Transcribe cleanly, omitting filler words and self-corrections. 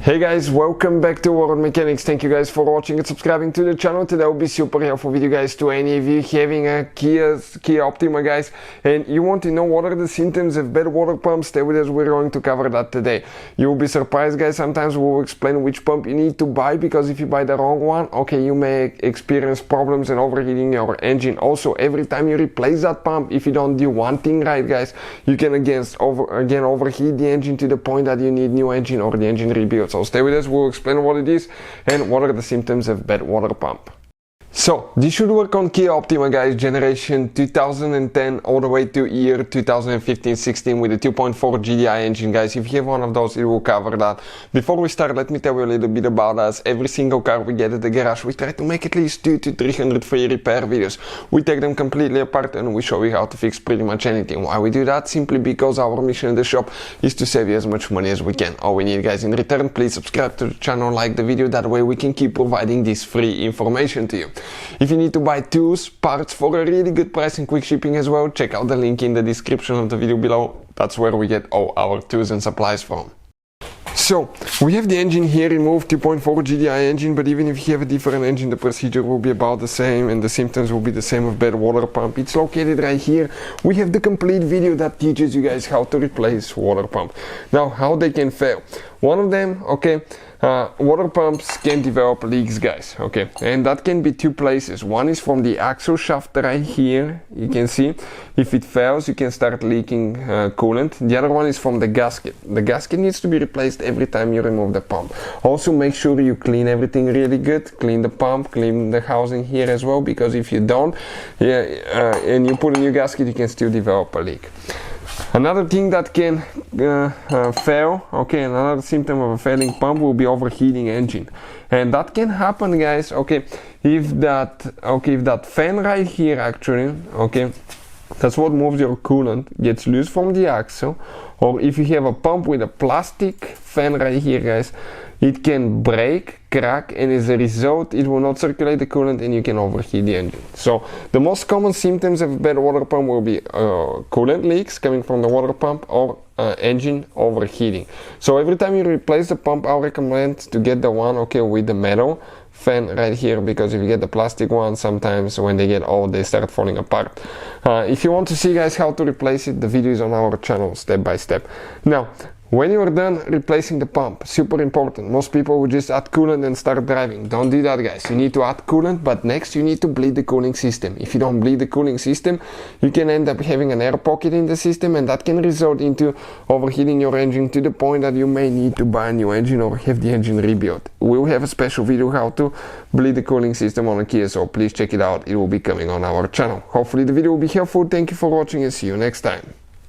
Hey guys, welcome back to World Mechanics. Thank you guys for watching and subscribing to the channel. Today will be super helpful video guys to any of you having a Kia Optima guys, and you want to know what are the symptoms of bad water pumps. Stay with us, we're going to cover that today. You will be surprised guys, sometimes we will explain which pump you need to buy, because if you buy the wrong one, okay, you may experience problems and overheating your engine. Also, every time you replace that pump, if you don't do one thing right guys, you can again overheat the engine to the point that you need new engine or the engine rebuild. So stay with us, we'll explain what it is and what are the symptoms of bad water pump. So this should work on Kia Optima guys, generation 2010 all the way to year 2015-16 with a 2.4 GDI engine guys. If you have one of those, it will cover that. Before we start, let me tell you a little bit about us. Every single car we get at the garage, we try to make at least 200 to 300 free repair videos. We take them completely apart and we show you how to fix pretty much anything. Why we do that? Simply because our mission in the shop is to save you as much money as we can. All we need guys in return, please subscribe to the channel, like the video, that way we can keep providing this free information to you. If you need to buy tools, parts for a really good price and quick shipping as well, check out the link in the description of the video below. That's where we get all our tools and supplies from. So, we have the engine here removed, 2.4 GDI engine, but even if you have a different engine, the procedure will be about the same and the symptoms will be the same of bad water pump. It's located right here. We have the complete video that teaches you guys how to replace water pump. Now, how they can fail. One of them, okay, water pumps can develop leaks guys, okay, and that can be two places. One is from the axle shaft right here, you can see. If it fails, you can start leaking coolant. The other one is from the gasket. The gasket needs to be replaced every time you remove the pump. Also make sure you clean everything really good, clean the pump, clean the housing here as well, because if you don't, and you put a new gasket, you can still develop a leak. Another thing that can fail, okay, another symptom of a failing pump will be overheating engine, and that can happen guys, okay, if that fan right here actually, okay, that's what moves your coolant, gets loose from the axle, or if you have a pump with a plastic fan right here guys, it can break, crack, and as a result it will not circulate the coolant and you can overheat the engine. So the most common symptoms of a bad water pump will be coolant leaks coming from the water pump or engine overheating. So every time you replace the pump, I'll recommend to get the one, okay, with the metal fan right here, because if you get the plastic one, sometimes when they get old they start falling apart. If you want to see guys how to replace it, the video is on our channel step by step. Now when you are done replacing the pump, super important, most people will just add coolant and start driving. Don't do that guys, you need to add coolant, but next you need to bleed the cooling system. If you don't bleed the cooling system, you can end up having an air pocket in the system, and that can result into overheating your engine to the point that you may need to buy a new engine or have the engine rebuilt. We'll have a special video how to bleed the cooling system on a Kia, so please check it out, it will be coming on our channel. Hopefully the video will be helpful. Thank you for watching and see you next time.